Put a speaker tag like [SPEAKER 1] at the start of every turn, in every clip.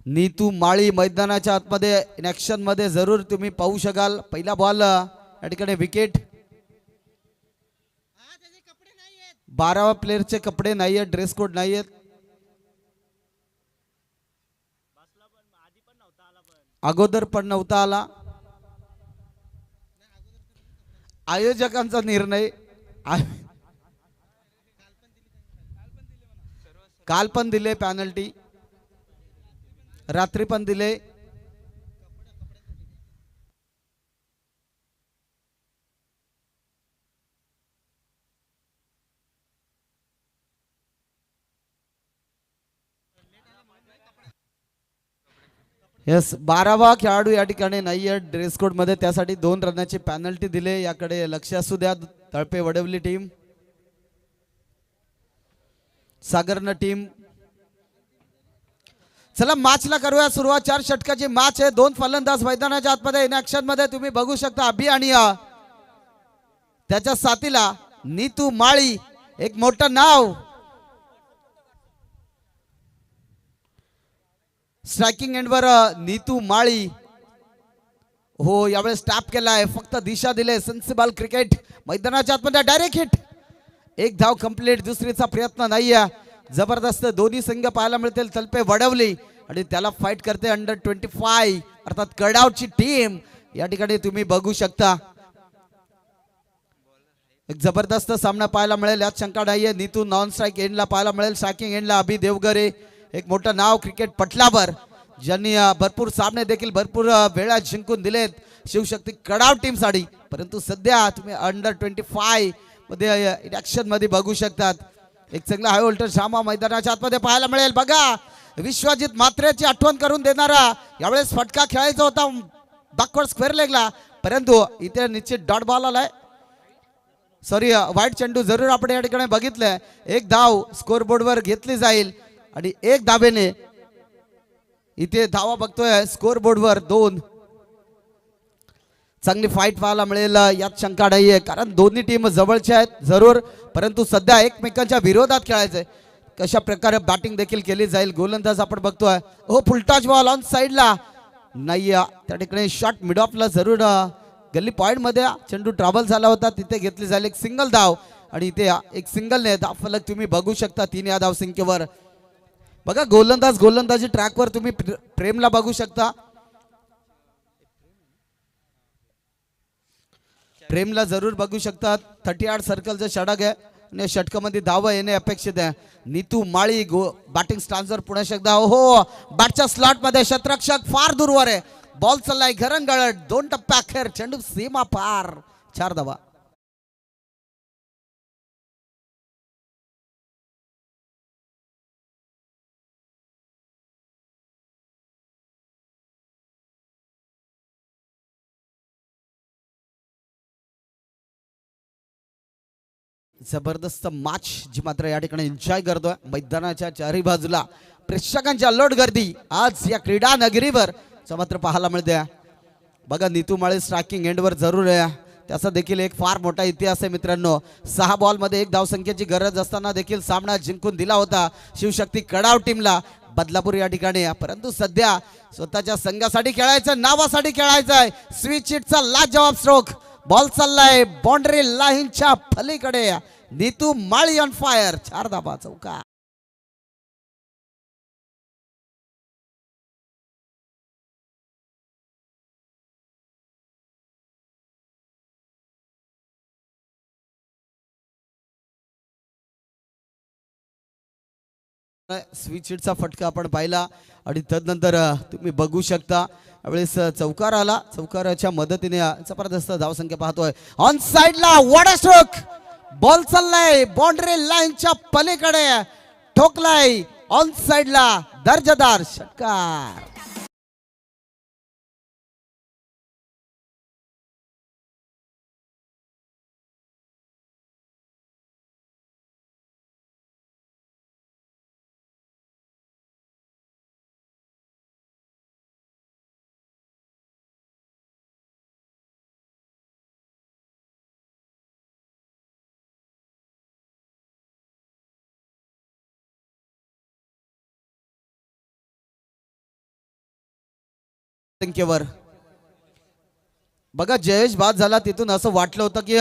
[SPEAKER 1] नीतू माळी मैदानाच्या आतमध्ये इन मध्ये जरूर तुम्ही पाहू शकाल। पहिला बॉल या ठिकाणी विकेट। 12 प्लेयरचे कपडे नाही आहेत, ड्रेस कोड नाही आहेत, अगोदर पण नव्हता आला। आयोजकांचा निर्णय काल पण दिले पेनल्टी, रात्री पण दिले। यस 12वा खेळाडू या ठिकाणी नाही आहे ड्रेस कोड मध्ये, त्यासाठी 2 रनाची पेनल्टी दिले। याकडे लक्ष असू द्या तळपे वडवली टीम, सागरन टीम। चला मॅचला करूया सुरुवात। 4 षटकाची मॅच आहे, 2 फलंदाज मैदानाच्या आतमध्ये इन ऍक्शन मध्ये तुम्ही बघू शकता। अभि आणि त्याच्या साथीला नीतू माळी, एक मोठं नाव। स्ट्रायकिंग एंडवर नीतू माळी हो यावेळेस टॅप केलाय, फक्त दिशा दिले। सेन्सिबल क्रिकेट मैदानाच्या आतमध्ये डायरेक्ट हिट, एक धाव कंप्लीट। दुसरीचा प्रयत्न नाहीये, जबरदस्त दोन्ही संघ पाहायला मिळतील। तलपे वडवली आणि त्याला फाईट करते अंडर 25 अर्थात कडावची टीम। या ठिकाणी तुम्ही बघू शकता एक जबरदस्त सामना पाहायला मिळेल, यात शंका नाहीये। नीतू नॉन स्ट्राइक एंडला पाहायला मिळेल, स्ट्रायकिंग एंडला अभि देवगरे, एक मोठं नाव क्रिकेट पटलावर, ज्यांनी भरपूर सामने देखील भरपूर वेळा जिंकून दिलेत शिवशक्ती कडाव टीम साठी। परंतु सध्या तुम्ही अंडर 25 मध्ये ऍक्शन मध्ये बघू शकतात एक चांगला हाय व्होल्टेज ड्रामा मैदानाच्या आतमध्ये पाहायला मिळेल। बघा विश्वजित मात्रेची आठवण करून देणारा यावेळेस फटका खेळायचा होता बॅकवर्ड स्क्वेअर लेगला, परंतु इथे निश्चित डॉट बॉल आलाय, सॉरी वाईट चेंडू जरूर आपण या ठिकाणी बघितलंय। एक धाव स्कोर बोर्डवर घेतली जाईल आणि एक धावेने इथे धावा बघतोय स्कोर बोर्डवर 2। चांगली फाईट पाहायला मिळेल यात शंका नाहीये, कारण दोन्ही टीम जवळच्या आहेत जरूर, परंतु सध्या एकमेकांच्या विरोधात खेळायचंय। कशा प्रकारे बॅटिंग देखील केली जाईल, गोलंदाज आपण बघतोय हो फुलटॉच बॉल ऑन साइडला नाही, त्या ठिकाणी शॉट मिड ऑफला जरूर गल्ली पॉइंट मध्ये चेंडू ट्रॅव्हल झाला होता, तिथे घेतली जाईल एक सिंगल धाव। आणि इथे एक सिंगलने धाव फलक तुम्ही बघू शकता 3 या धाव संख्येवर। बघा गोलंदाजी ट्रॅकवर तुम्ही प्रेमला बघू शकता, प्रेमला जरूर बघू शकता। 38 सर्कलचं षटक आहे आणि षटकामध्ये धाव येणे अपेक्षित आहे। नीतू माळी बॅटिंग स्टान्सवर पुन्हा एकदा हो बॅटच्या स्लॉट मध्ये क्षेत्ररक्षक फार दूरवर आहे, बॉल चाललाय घरंगळत, 2 टप्प्या अखेर चेंडू सीमा पार, 4 धावा। जबरदस्त मॅच जी मात्र या ठिकाणी एन्जॉय करतोय मैदानाच्या चारही बाजूला प्रेक्षकांची अल्लोट गर्दी आज या क्रीडा नगरीवर मात्र पाहायला मिळते। बघा नीतू माळी स्ट्रायकिंग एंडवर जरूर आहे, त्याचा देखील एक फार मोठा इतिहास आहे मित्रांनो। 6 बॉल मध्ये 1 धावसंख्येची गरज असताना देखील सामना जिंकून दिला होता शिवशक्ती कडाव टीमला बदलापूर या ठिकाणी, परंतु सध्या स्वतःच्या संघासाठी खेळायचं, नावासाठी खेळायचंय। स्विच हिटचा लाजवाब स्ट्रोक, बॉल चाललाय बाउंड्री लाईनच्या पलीकडे, नीतू माळी ऑन फायर, 4 धावा चौका। स्विच हिटचा फटका आपण पाहिला आणि तदनंतर तुम्ही बघू शकता यावेळेस चौकार आला, चौकाराच्या मदतीने जबरदस्त धावसंख्या पाहतोय। ऑन साइडला वॉटर स्ट्रोक, बॉल चाललाय बाउंड्री लाईनच्या पलीकडे, ठोकलाय ऑन साइडला, दर्जेदार षटकार। संख्येवर बघा जयेश बाद झाला तिथून असं वाटलं होतं की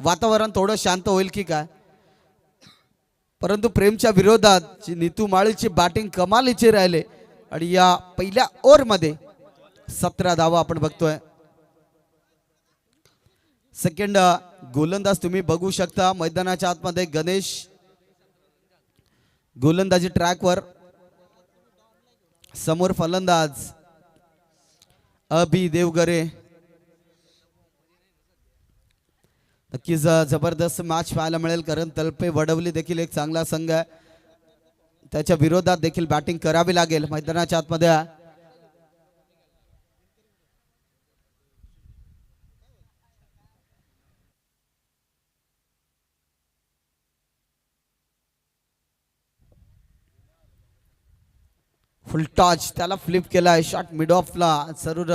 [SPEAKER 1] वातावरण थोडं शांत होईल की काय, परंतु प्रेमच्या विरोधात नीतू माळीची बॅटिंग कमालीची राहिले आणि या पहिल्या ओव्हर मध्ये 17 धावा आपण बघतोय. सेकंड गोलंदाज तुम्ही बघू शकता मैदानाच्या आतमध्ये गणेश गोलंदाजी ट्रॅकवर, समोर फलंदाज अभि देवगरे. नक्कीच जबरदस्त मॅच पाहायला मिळेल कारण तळपे वडवली देखील एक चांगला संघ आहे, त्याच्या विरोधात देखील बॅटिंग करावी लागेल मैदानाच्या आतमध्ये. फुल टॉच त्याला फ्लिप केलाय, शॉट मिड ऑफला जरूर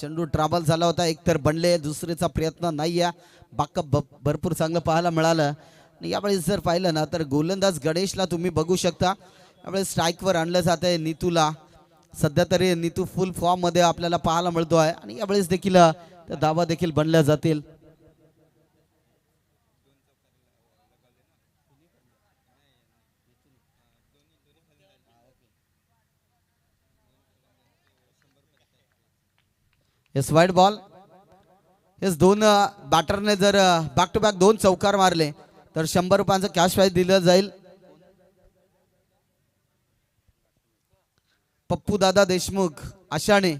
[SPEAKER 1] चेंडू ट्रॅव्हल झाला होता. एकतर बनले, दुसरीचा प्रयत्न नाही आहे. बाकअप भरपूर चांगलं पाहायला मिळालं. आणि यावेळेस जर पाहिलं ना तर गोलंदाज गणेशला तुम्ही बघू शकता यावेळेस स्ट्राईकवर आणलं जात आहे नीतूला. सध्या तरी नीतू फुल फॉर्म मध्ये आपल्याला पाहायला मिळतो आहे आणि यावेळेस देखील त्या धावा देखील बनल्या जातील. Yes wide ball. येस दोन बॅटरने जर बॅक टू बॅक 2 चौकार मारले तर 100 रुपयांचं कॅश प्राइज दिलं जाईल. पप्पू दादा देशमुख आशाने,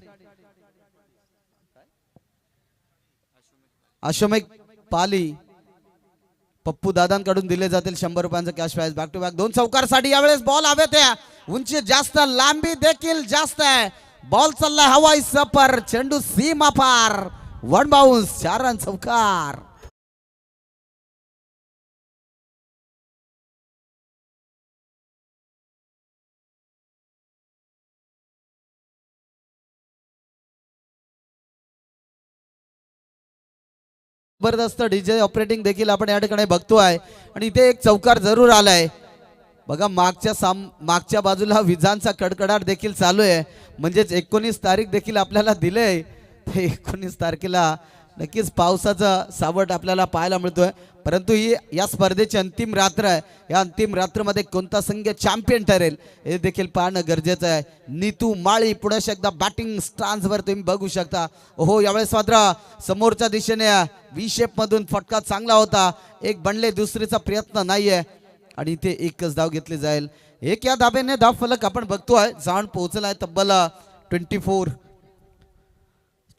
[SPEAKER 1] अशोमेक पाली पप्पू दादांकडून दिले जातील 100 रुपयांचं cash prize. Back to back 2 चौकारसाठी यावेळेस बॉल हवेत आहे, उंची जास्त, लांबी देखील जास्त आहे. बॉल चाललाय हवाई सपर, चेंडू सीमा पार, 1 बाउन्स, 4 रन चौकार. जबरदस्त डीजे ऑपरेटिंग देखील आपण या ठिकाणी बघतोय आणि इथे एक चौकार जरूर आलाय. बघा मागच्या बाजूला विजांचा कडकडाट देखील चालू आहे, म्हणजेच 19 तारीख देखील आपल्याला दिले. 19 तारखेला नक्कीच पावसाचा सावट आपल्याला पाहायला मिळतोय. परंतु ही या स्पर्धेची अंतिम रात्र आहे. या अंतिम रात्रीमध्ये कोणता संघ चॅम्पियन ठरेल हे देखील पाहणं गरजेचं आहे. नीतू माळी पुढे एकदा बॅटिंग स्टान्सवर तुम्ही बघू शकता. हो यावेळेस मात्र समोरच्या दिशेने व्ही शेप मधून फटका चांगला होता. एक बनले, दुसरीचा प्रयत्न नाहीये आणि इथे एकच धाव घेतली जाईल. एक या धाबेने धाव फलक आपण बघतोय जाऊन पोहोचलाय तब्बल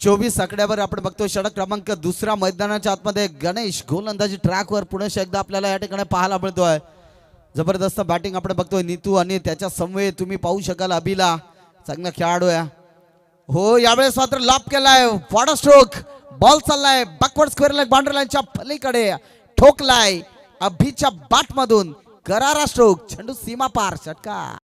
[SPEAKER 1] 24 आकड्यावर आपण बघतोय. षटक क्रमांक 2 मैदानाच्या आतमध्ये गणेश गोलंदाजी ट्रॅकवर पुन्हा एकदा आपल्याला या ठिकाणी पाहायला मिळतोय. जबरदस्त बॅटिंग आपण बघतोय नीतू आणि त्याच्या समवेत तुम्ही पाहू शकाल अभिला, चांगला खेळाडू आहे. हो यावेळेस मात्र लॉप केलाय, फॉर स्ट्रोक, बॉल चाललाय बॅकवर्ड स्क्वेअर लेग बाउंड्री लाईनच्या पलीकडे, ठोकलाय अभिच्या बॅट मधून, करारा स्ट्रोक, चेंडू सीमा पार, षटका.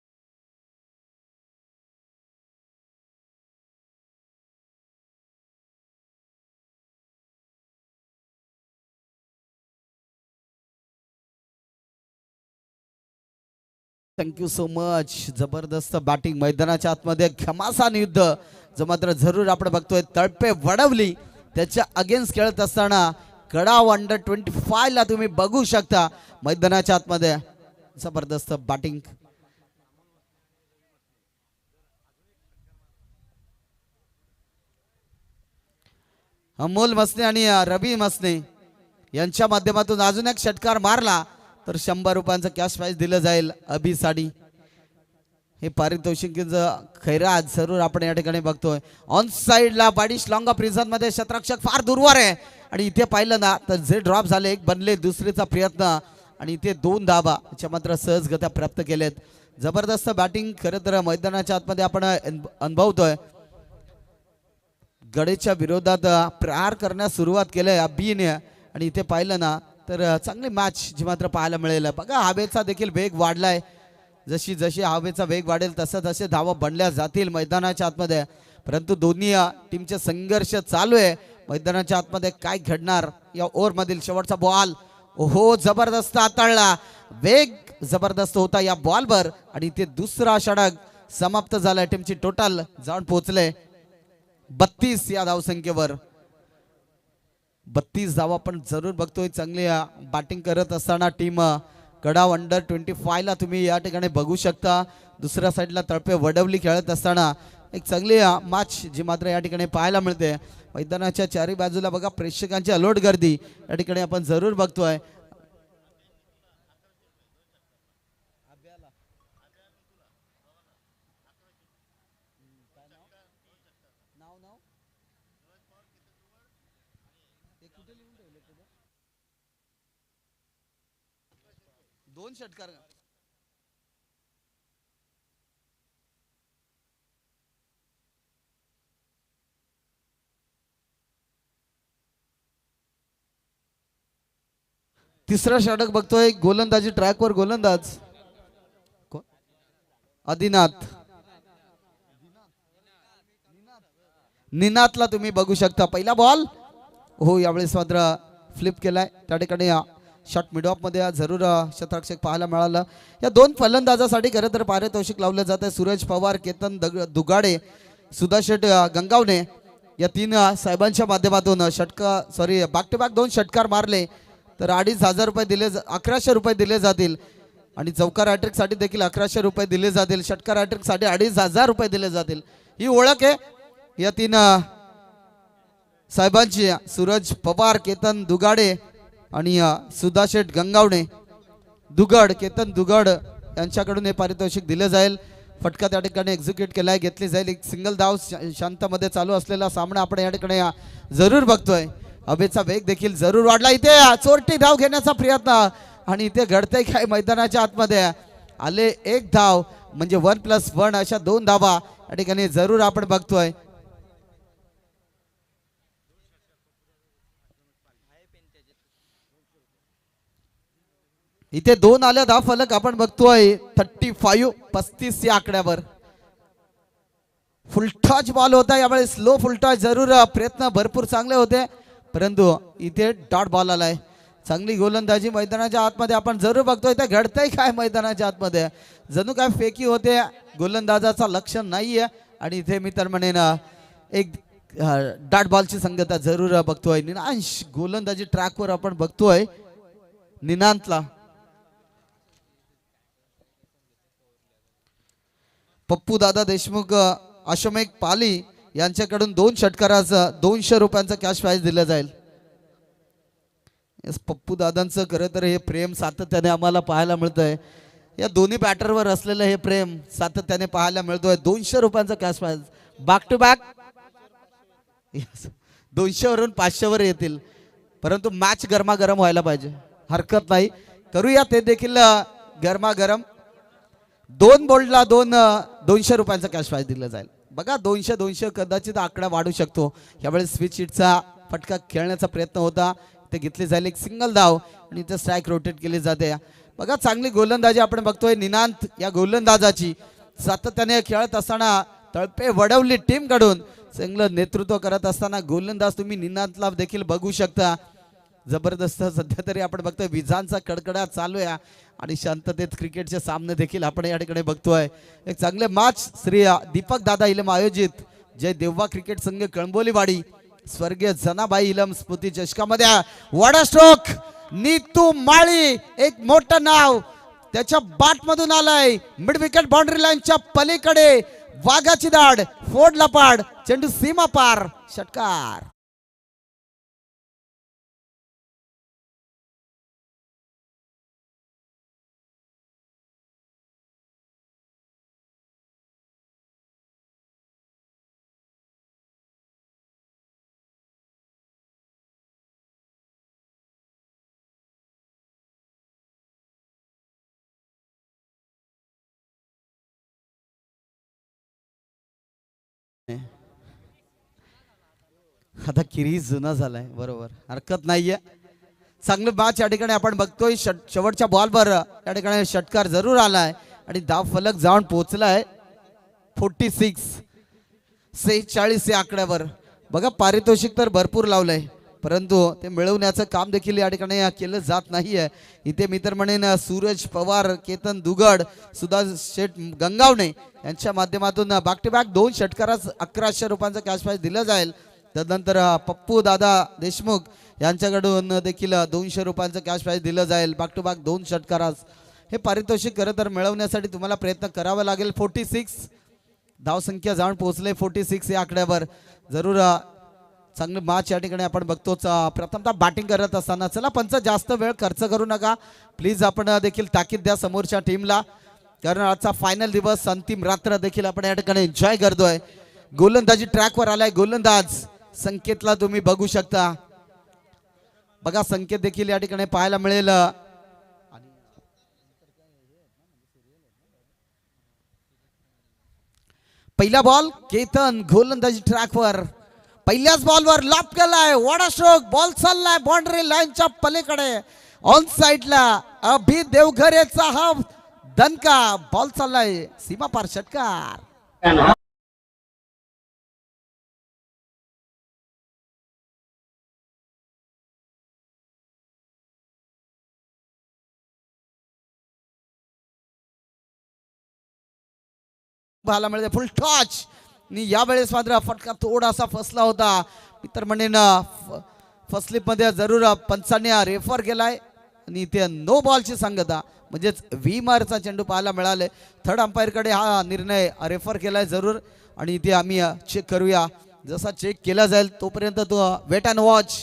[SPEAKER 1] Thank you so much. जबरदस्त बॅटिंग मैदानाच्या आतमध्ये घमासान युद्ध जो मात्र जरूर आपण बघतोय. तळपे वडवली त्याच्या अगेन्स्ट खेळत असताना कडाव अंडर 25 ला तुम्ही बघू शकता मैदानाच्या आतमध्ये. जबरदस्त बॅटिंग. अमोल मसने आणि रवी मसने यांच्या माध्यमातून अजून एक षटकार मारला तर 100 रुपयांचं कॅश प्राइज दिलं जाईल अभि साडी. हे पारितोषिकीचं खैरात जरूर आपण या ठिकाणी बघतोय. ऑन साइडला बाडिश लॉंग ऑफ रिझन मध्ये क्षेत्ररक्षक फार दूरवर आहे आणि इथे पाहिलं ना तर जे ड्रॉप झाले, एक बनले, दुसरीचा प्रयत्न आणि इथे 2 धाबा मात्र सहजगत्या प्राप्त केलेत. जबरदस्त बॅटिंग खरं तर मैदानाच्या आतमध्ये आपण अनुभवतोय. गडेच्या विरोधात प्रहार करण्यास सुरुवात केली अभिने आणि इथे पाहिलं ना तर चांगली मॅच जी मात्र पाहायला मिळेल. बघा हवेचा देखील वेग वाढलाय, जशी जशी हवेचा वेग वाढेल तसं तसे धावा बनल्या जातील मैदानाच्या आतमध्ये. परंतु दोन्ही टीमचे संघर्ष चालू आहे. मैदानाच्या आतमध्ये काय घडणार या ओव्हर मधील शेवटचा बॉल, ओहो जबरदस्त हाताळला, वेग जबरदस्त होता या बॉलवर आणि ते दुसरा षटक समाप्त झालाय. टीमची टोटल जाऊन पोहोचले 32 या धावसंख्येवर 32 धावा पण जरूर बघतोय. चांगली बॅटिंग करत असताना टीम गडाव अंडर 25 ला तुम्ही या ठिकाणी बघू शकता. दुसऱ्या साईडला तळपे वडवली खेळत असताना एक चांगली मॅच जी मात्र या ठिकाणी पाहायला मिळते. मैदानाच्या चारी बाजूला बघा प्रेक्षकांची अलोट गर्दी या ठिकाणी आपण जरूर बघतोय. दोन षटकार तिसरा षटक बघतोय. गोलंदाजी ट्रॅकवर गोलंदाज आदिनाथ निनाथला तुम्ही बघू शकता. पहिला बॉल हो यावेळेस मात्र फ्लिप केलाय. त्या ठिकाणी शॉट मिड ऑफ मध्ये जरूर शतरक्षक पाहायला मिळालं. या दोन फलंदाजासाठी खरं तर पारितोषिक लावलं जात आहे. सूरज पवार, केतन दुगाडे, सुधाशेठ गंगावणे या तीन साहेबांच्या माध्यमातून बॅक टू बॅक 2 षटकार मारले तर 2,500 रुपये दिले 1100 रुपये दिले जातील. आणि चौकार हॅट्रिक साठी देखील 1100 रुपये दिले जातील. षटकार हॅट्रिक साठी 2,500 रुपये दिले जातील. ही ओळख आहे या तीन साहेबांची. सूरज पवार, केतन दुगाडे आणि सुधाशेठ गंगावणे. केतन दुगड यांच्याकडून हे पारितोषिक दिले जाईल. फटका त्या ठिकाणी एक्झिक्यूट केलाय, घेतली जाईल. एक सिंगल धाव शांतमध्ये चालू असलेला सामना आपण या ठिकाणी जरूर बघतोय. हवेचा वेग देखील जरूर वाढला. इथे चोरटी धाव घेण्याचा प्रयत्न आणि इथे घडतंय काय मैदानाच्या आतमध्ये आले. एक धाव म्हणजे 1+1 अशा 2 धावा या ठिकाणी जरूर आपण बघतोय. इथे 2 आल्या धाव फलक आपण बघतोय. 35 या आकड्यावर फुलटॉच बॉल होता. यावेळी स्लो फुलटॉच जरूर प्रयत्न भरपूर चांगले होते परंतु इथे डॉट बॉल आलाय. चांगली गोलंदाजी मैदानाच्या आतमध्ये आपण जरूर बघतोय. इथे घडतंय काय मैदानाच्या आतमध्ये जणू काय फेकी होते. गोलंदाजाचा लक्ष नाहीये आणि इथे मी तर म्हणेन एक डॉट बॉलची संगता जरूर बघतोय. निनांश गोलंदाजी ट्रॅकवर आपण बघतोय. निनांतला पप्पू दादा देशमुख, अशोमेक पाली यांच्याकडून 2 षटकाराचं 200 रुपयांचं कॅश प्राइज दिलं जाईल. पप्पू दादांचं खरं तर हे प्रेम सातत्याने आम्हाला पाहायला मिळतंय. या दोन्ही बॅटरवर असलेलं हे प्रेम सातत्याने पाहायला मिळतोय. 200 रुपयांचं cash prize back to back 200 वरून 500 वर येतील परंतु मॅच गरमागरम व्हायला पाहिजे. हरकत नाही, करूया ते देखील गरमागरम. 2 बोल्डला 200 रुपयांचा कॅश प्राइज दिला जाईल. बघा 200 कदाचित आकडा वाढू शकतो. यावेळेस स्विच हिटचा फटका खेळण्याचा प्रयत्न होता, ते घेतली जाईल. एक सिंगल धाव आणि इथे स्ट्राईक रोटेट केली जाते. बघा चांगली गोलंदाजी आपण बघतोय. निनांत या गोलंदाजाची सातत्याने खेळत असताना तळपे वडवली टीम कडून चांगलं नेतृत्व करत असताना गोलंदाज तुम्ही निनांतला देखील बघू शकता. जबरदस्त सध्या तरी आपण बघतोय विजांचा कडकडाट चालू आहे आणि शांततेत क्रिकेटचे सामने देखील आपण या ठिकाणी बघतोय. एक चांगले मॅच श्री दीपक दादा इलम आयोजित जय देव्वा क्रिकेट संघ कळंबोलीवाडी स्वर्गीय जनाबाई इलम स्मृती चषकामध्ये वडा स्ट्रोक नीतू माळी एक मोठं नाव त्याच्या बॅट मधून आलाय. मिड विकेट बाउंड्री लाईनच्या पलीकडे वाघाची दाढ, फोडला पाड, चेंडू सीमा पार, षटकार. आता किरी जुना झालाय, बरोबर, हरकत नाहीये. चांगलं मॅच या ठिकाणी आपण बघतोय. शेवटच्या बॉलवर या ठिकाणी षटकार जरूर आलाय आणि धाव फलक जाऊन पोहोचलाय 46 या आकड्यावर. बघा पारितोषिक तर भरपूर लावलंय परंतु ते मिळवण्याचं काम देखील या ठिकाणी केलं जात नाहीये. इथे मी तर म्हणेन सूरज पवार, केतन दुगड, सुधास शेठ गंगावणे यांच्या माध्यमातून बॅक टू बॅक 2 षटकारास 1100 रुपयांचं कॅश प्राइज दिलं जाईल. त्यानंतर पप्पू दादा देशमुख यांच्याकडून देखील 200 रुपयांचं कॅश प्राइज दिलं जाईल. बॅक टू बॅक 2 षटकारास हे पारितोषिक खरं तर मिळवण्यासाठी तुम्हाला प्रयत्न करावा लागेल. 46 धावसंख्या जाऊन पोहोचले 46 या आकड्यावर. जरूर चांगली मॅच या ठिकाणी आपण बघतोच. प्रथमतः बॅटिंग करत असताना चला पंच जास्त वेळ खर्च करू नका प्लीज. आपण देखील ताकीद द्या समोरच्या टीमला, कारण आजचा फायनल दिवस, अंतिम रात्र देखील आपण या ठिकाणी एन्जॉय करतोय. गोलंदाजी ट्रॅकवर आलाय. गोलंदाज संकेतला तुम्ही बघू शकता. बघा संकेत देखील या ठिकाणी पाहायला मिळेल. पहिला बॉल केतन गोलंदाजी ट्रॅकवर, पहिल्याच बॉलवर लॉप केलाय. What a stroke. बॉल चाललाय बाउंड्री लाईनच्या पलीकडे ऑन साइडला. अभि देवघरेचा हा दणका. बॉल चाललाय सीमा पार षटकार. पाहायला मिळते फुल टॉच. आणि यावेळेस मात्र फटका थोडासा फसला होता. मी तर म्हणेन फर्स्ट स्लिप मध्ये जरूर पंचांनी रेफर केलाय आणि इथे नो बॉलची सांगता म्हणजेच व्हीमारचा चेंडू पाहायला मिळाले. थर्ड अंपायर कडे हा निर्णय रेफर केलाय जरूर. आणि इथे आम्ही चेक करूया. जसा चेक केला जाईल तोपर्यंत तो wait and watch.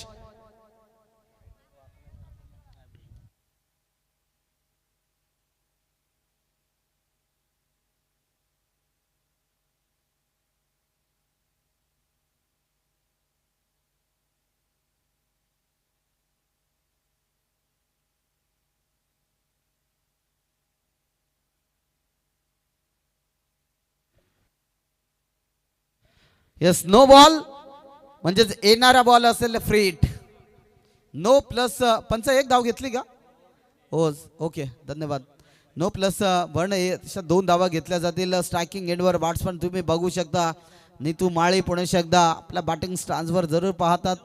[SPEAKER 1] Yes no ball म्हणजेच येणारा बॉल असेल फ्री हिट. नो प्लस पंच 1 धाव घेतली का? हो ओके धन्यवाद. नो प्लस 1 2 धावा घेतल्या जातील. स्ट्रायकिंग एंडवर बॅट्समन तुम्ही बघू शकता. नीतू माळी पुणे एकदा आपल्या बॅटिंग स्टान्सवर जरूर पाहतात.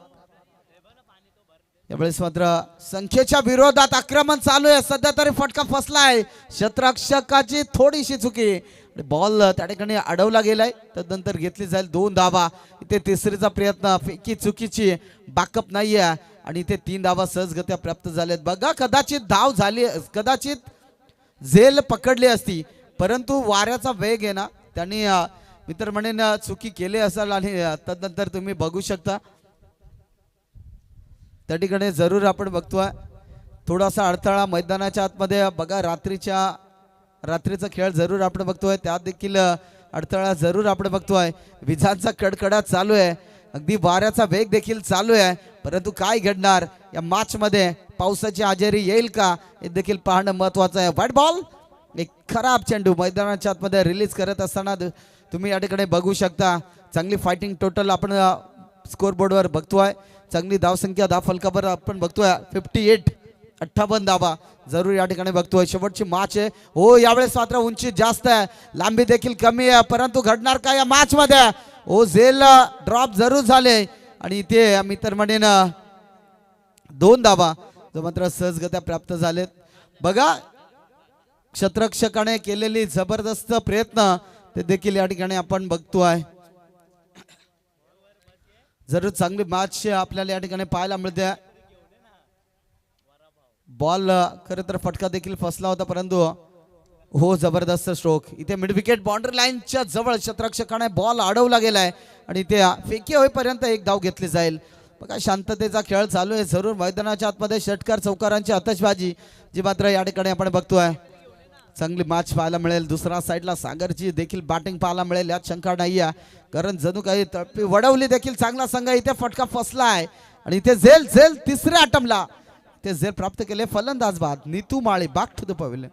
[SPEAKER 1] यावेळेस मात्र संख्येच्या विरोधात आक्रमण चालू आहे. सध्या तरी फटका फसलाय. क्षेत्ररक्षकाची थोडीशी चुकी. बॉल त्या ठिकाणी अडवला गेलाय. त्यानंतर घेतली जाईल 2 धावा. इथे तिसरीचा प्रयत्न फेकी चुकीची. बॅकअप नाहीये आणि इथे 3 धावा सहजगत्या प्राप्त झाल्यात. बघा कदाचित धाव झाली, कदाचित झेल पकडली असती, परंतु वाऱ्याचा वेग आहे ना त्यांनी मित्र म्हणेन चुकी केली असेल. आणि त्यानंतर तुम्ही बघू शकता त्या ठिकाणी जरूर आपण बघतोय थोडासा अडथळा मैदानाच्या आतमध्ये. बघा रात्रीचा खेळ जरूर आपण बघतोय, त्यात देखील अडथळा जरूर आपण बघतोय. विजांचा कडकडाट चालू आहे, अगदी वाऱ्याचा वेग देखील चालू आहे. परंतु काय घडणार या मॅच मध्ये, पावसाची हजेरी येईल का हे देखील पाहणं महत्वाचं आहे. व्हाईट बॉल, एक खराब चेंडू मैदानाच्या आतमध्ये रिलीज करत असताना तुम्ही या ठिकाणी बघू शकता. चांगली फायटिंग टोटल आपण स्कोर बोर्डवर बघतोय. चांगली धावसंख्या धाव फलकावर आपण बघतोय 58 धावा जरूर या ठिकाणी बघतोय. शेवटची मॅच आहे. हो यावेळेस मात्र उंची जास्त आहे, लांबी देखील कमी आहे, परंतु घडणार काय या मॅच मध्ये? हो झेल ड्रॉप जरूर झाले आणि इथे मी तर म्हणेन 2 धावा जो मात्र सहजगत्या प्राप्त झालेत. बघा क्षेत्ररक्षकाने केलेली जबरदस्त प्रयत्न ते देखील या ठिकाणी आपण बघतोय. जरूर चांगली मॅच आपल्याला या ठिकाणी पाहायला मिळते. बॉल खरं तर फटका देखील फसला होता, परंतु हो जबरदस्त स्ट्रोक. इथे मिड विकेट बाउंड्री लाईनच्या जवळ क्षेत्ररक्षकाने बॉल अडवला गेलाय आणि इथे फेकी होईपर्यंत 1 धाव घेतली जाईल. बघा शांततेचा खेळ चालू आहे जरूर मैदानाच्या आतमध्ये. षटकार चौकारांची आतषबाजी जी मात्र या ठिकाणी आपण बघतोय. चांगली मॅच पाहायला मिळेल. दुसऱ्या साईडला सागरची देखील बॅटिंग पाहायला मिळेल, यात शंका नाही आहे, कारण जणू काही तळपी वडवली देखील चांगला संघ. इथे फटका फसलाय आणि इथे झेल तिसऱ्या अटमला ते झेल प्राप्त केले. फलंदाज बाद नीतू माळी बॅक टू द पवेलियन.